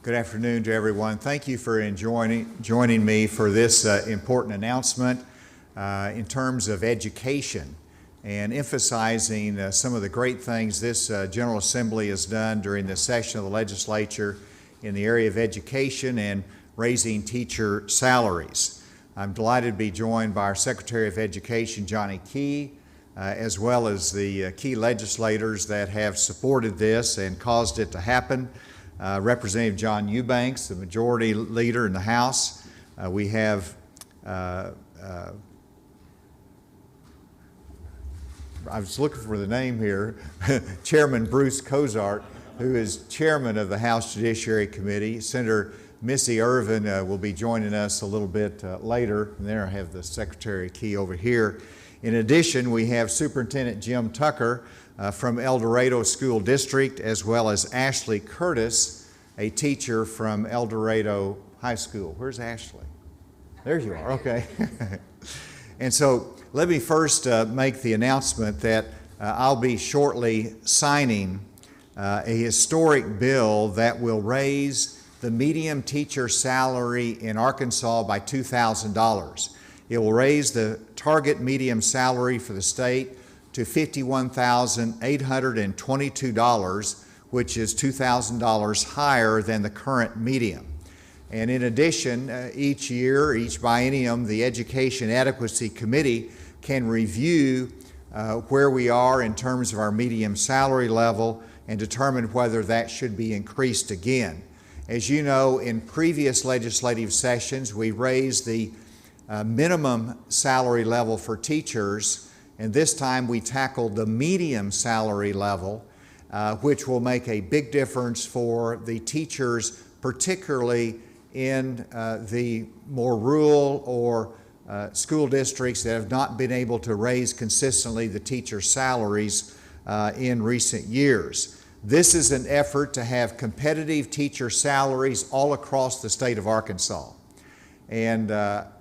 Good afternoon to everyone. Thank you for joining me for this important announcement in terms of education and emphasizing some of the great things this General Assembly has done during this session of the legislature in the area of education and raising teacher salaries. I'm delighted to be joined by our Secretary of Education, Johnny Key, as well as the key legislators that have supported this and caused it to happen. Representative John Eubanks, the majority leader in the House. We have I was looking for the name here, Chairman Bruce Cozart, who is chairman of the House Judiciary Committee. Senator Missy Irvin will be joining us a little bit later. And there I have the Secretary Key over here. In addition, we have Superintendent Jim Tucker from El Dorado School District, as well as Ashley Curtis, a teacher from El Dorado High School. Where's Ashley? There you are, okay. And so let me first make the announcement that I'll be shortly signing a historic bill that will raise the median teacher salary in Arkansas by $2,000. It will raise the target median salary for the state to $51,822, which is $2,000 higher than the current median. And in addition, each year, each biennium, the Education Adequacy Committee can review where we are in terms of our median salary level and determine whether that should be increased again. As you know, in previous legislative sessions, we raised the minimum salary level for teachers, and this time we tackled the median salary level, which will make a big difference for the teachers, particularly in the more rural or school districts that have not been able to raise consistently the teacher salaries in recent years. This is an effort to have competitive teacher salaries all across the state of Arkansas. And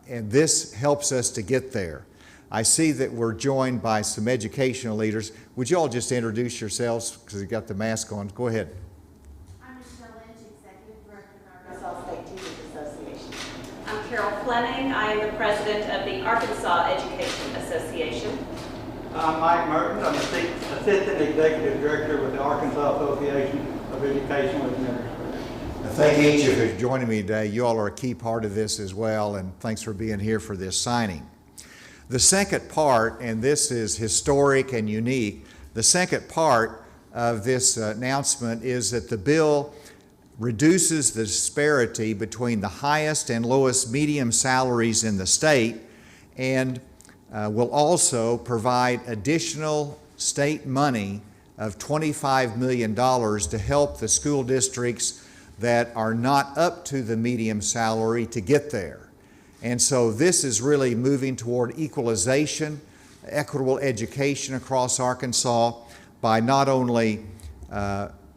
this helps us to get there. I see that we're joined by some educational leaders. Would you all just introduce yourselves because you've got the mask on? Go ahead. I'm Michelle Lynch, Executive Director of the Arkansas State Teachers Association. I'm Carol Fleming. I am the President of the Arkansas Education Association. I'm Mike Merton. I'm Assistant Executive Director with the Arkansas Association of Education with Ministers. Thank each of you for joining me today. You all are a key part of this as well, and thanks for being here for this signing. The second part, and this is historic and unique, the second part of this announcement is that the bill reduces the disparity between the highest and lowest median salaries in the state and will also provide additional state money of $25 million to help the school districts that are not up to the median salary to get there. And so this is really moving toward equalization, equitable education across Arkansas by not only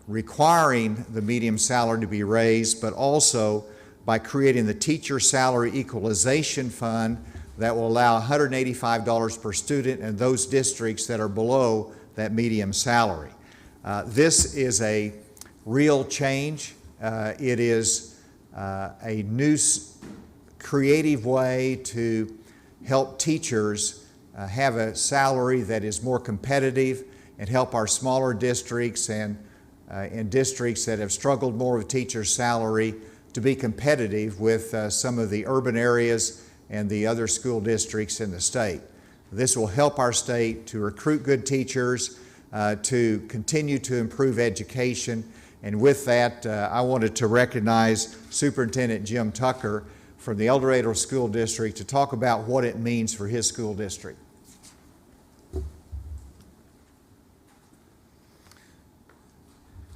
requiring the median salary to be raised, but also by creating the Teacher Salary Equalization Fund that will allow $185 per student in those districts that are below that median salary. This is a real change. It is a new creative way to help teachers have a salary that is more competitive and help our smaller districts and in districts that have struggled more with teacher salary to be competitive with some of the urban areas and the other school districts in the state. This will help our state to recruit good teachers, to continue to improve education, and with that, I wanted to recognize Superintendent Jim Tucker from the El Dorado School District to talk about what it means for his school district.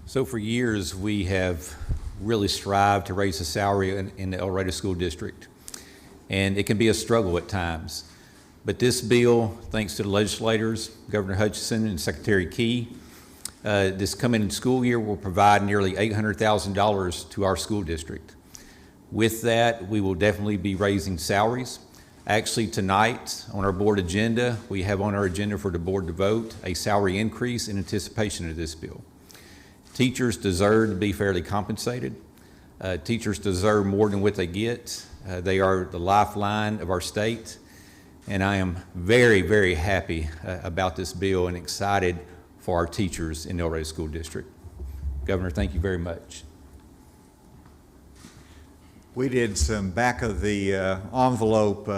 So for years, we have really strived to raise the salary in the El Dorado School District. And it can be a struggle at times. But this bill, thanks to the legislators, Governor Hutchinson and Secretary Key, this coming school year will provide nearly $800,000 to our school district. With that, we will definitely be raising salaries. Actually, tonight on our board agenda, we have on our agenda for the board to vote a salary increase in anticipation of this bill. Teachers deserve to be fairly compensated. Teachers deserve more than what they get. They are the lifeline of our state, and I am very, very happy about this bill and excited for our teachers in the El Dorado School District. Governor, thank you very much. We did some back of the envelope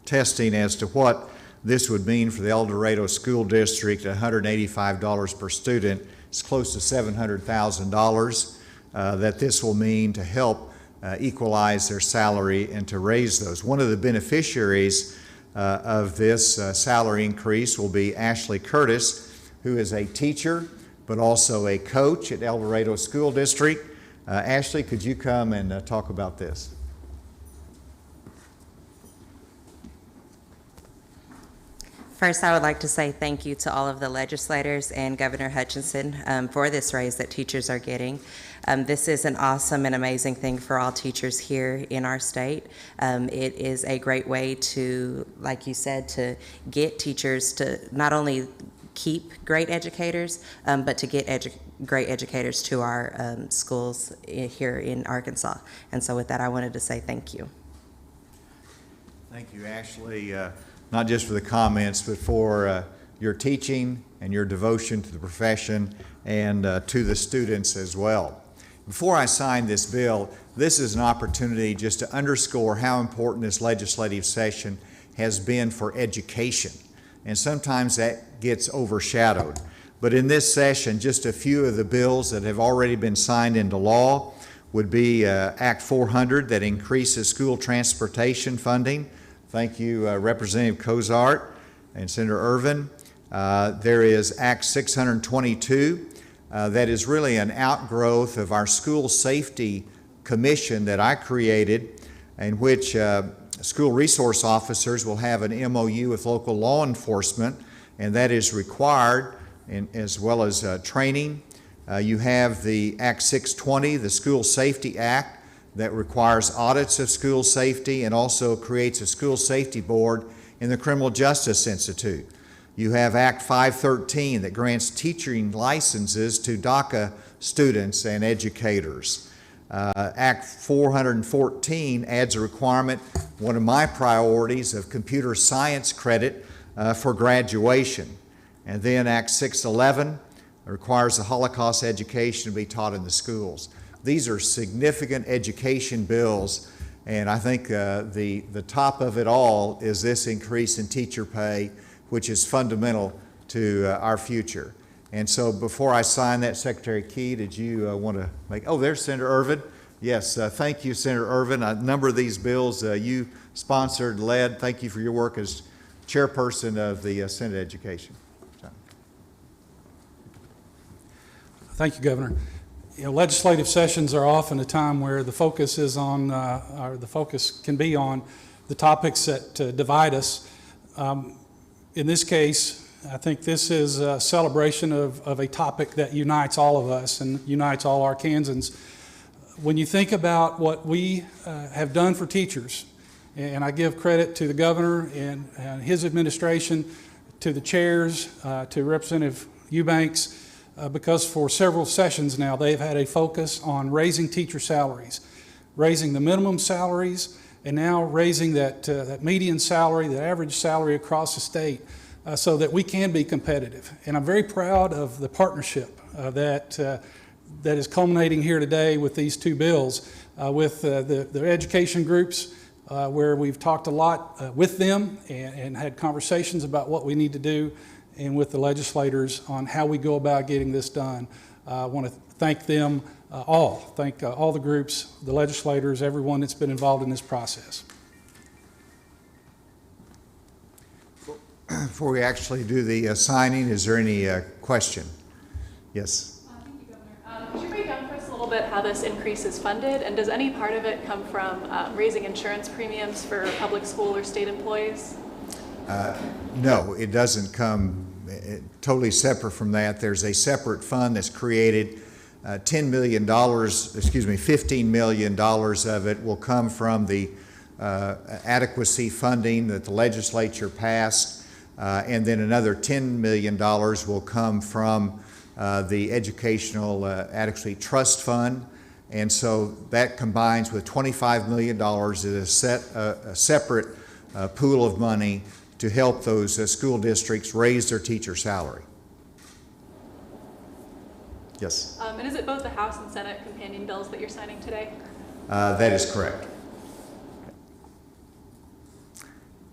testing as to what this would mean for the El Dorado School District. $185 per student. It's close to $700,000 that this will mean to help equalize their salary and to raise those. One of the beneficiaries of this salary increase will be Ashley Curtis, who is a teacher but also a coach at El Dorado School District. Ashley, could you come and talk about this? First, I would like to say thank you to all of the legislators and Governor Hutchinson for this raise that teachers are getting. This is an awesome and amazing thing for all teachers here in our state. It is a great way to, like you said, to get teachers to not only keep great educators, but to get great educators to our schools here in Arkansas. And so with that, I wanted to say thank you. Thank you, Ashley, not just for the comments, but for your teaching and your devotion to the profession and to the students as well. Before I sign this bill, this is an opportunity just to underscore how important this legislative session has been for education. And sometimes that gets overshadowed. But in this session, just a few of the bills that have already been signed into law would be Act 400 that increases school transportation funding. Thank you, Representative Cozart and Senator Irvin. There is Act 622 that is really an outgrowth of our School Safety Commission that I created, in which school resource officers will have an MOU with local law enforcement, and that is required, as well as training. You have the Act 620, the School Safety Act, that requires audits of school safety and also creates a school safety board in the Criminal Justice Institute. You have Act 513 that grants teaching licenses to DACA students and educators. Act 414 adds a requirement, one of my priorities, of computer science credit for graduation. And then Act 611 requires the Holocaust education to be taught in the schools. These are significant education bills, and I think the top of it all is this increase in teacher pay, which is fundamental to our future. And so before I sign that, Secretary Key, did you want to make, oh, there's Senator Irvin. Yes, thank you, Senator Irvin. A number of these bills you sponsored, led. Thank you for your work as chairperson of the Senate Education. Thank you, Governor. You know, legislative sessions are often a time where the focus is on, or the focus can be on the topics that divide us. In this case, I think this is a celebration of a topic that unites all of us and unites all Arkansans. When you think about what we have done for teachers, and I give credit to the governor and his administration, to the chairs, to Representative Eubanks, because for several sessions now they've had a focus on raising teacher salaries, raising the minimum salaries, and now raising that median salary, the average salary across the state, so that we can be competitive. And I'm very proud of the partnership that is culminating here today with these two bills, with the education groups, where we've talked a lot with them and had conversations about what we need to do, and with the legislators on how we go about getting this done. I want to thank them all, thank all the groups, the legislators, everyone that's been involved in this process. Before we actually do the signing, is there any question? Yes. Thank you, Governor. Could you break down for us a little bit how this increase is funded, and does any part of it come from raising insurance premiums for public school or state employees? No, it doesn't come totally separate from that. There's a separate fund that's created. $15 million of it will come from the adequacy funding that the legislature passed, and then another $10 million will come from the Educational Adequacy Trust Fund, And so that combines with $25 million as a separate pool of money to help those school districts raise their teacher salary. Yes, And is it both the House and Senate companion bills that you're signing today? that is correct.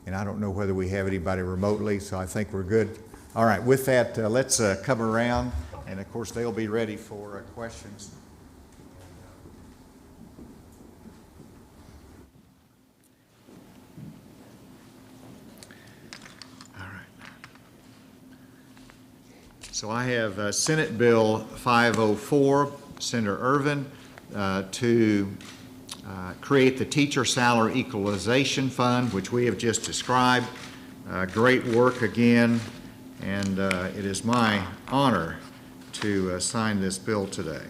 And I don't know whether we have anybody remotely, so I think we're good. All right, with that, let's come around, and of course, they'll be ready for questions. All right. So I have Senate Bill 504, Senator Irvin, to create the Teacher Salary Equalization Fund, which we have just described. Great work again, and it is my honor to sign this bill today.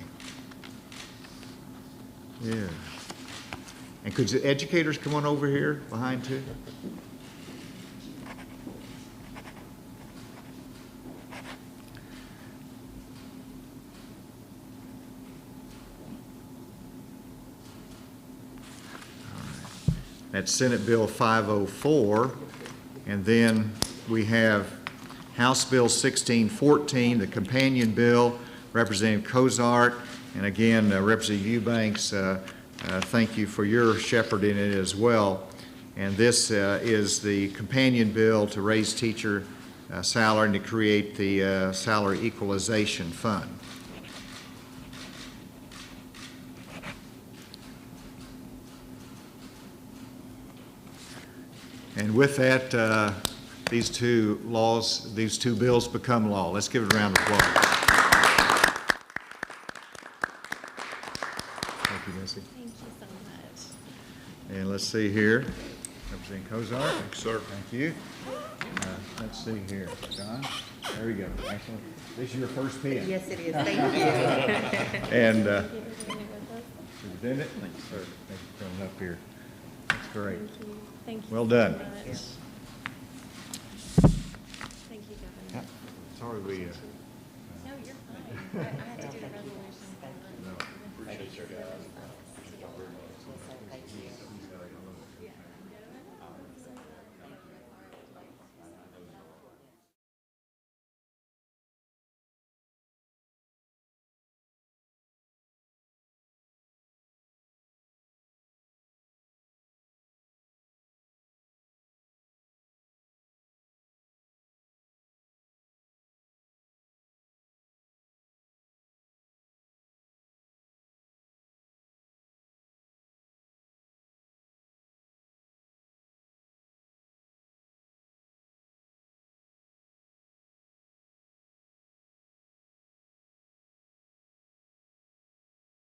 Yeah. And could the educators come on over here behind too? That's Senate Bill 504. And then we have House Bill 1614, the companion bill, Representative Cozart. And again, Representative Eubanks, thank you for your shepherding it as well. And this is the companion bill to raise teacher salary and to create the Salary Equalization Fund. And with that, these two bills become law. Let's give it a round of applause. Thank you, Missy. Thank you so much. And let's see here. Representative Cozart. Thanks, sir. Thank you. Let's see here. John, there we go. Excellent. This is your first pen. Yes, it is. Thank you. And Superintendent, thank you, sir. Thank you for coming up here. That's great. Thank you. Well done. Thank you, Governor. Sorry we. No, you're fine. I had to do the resolution.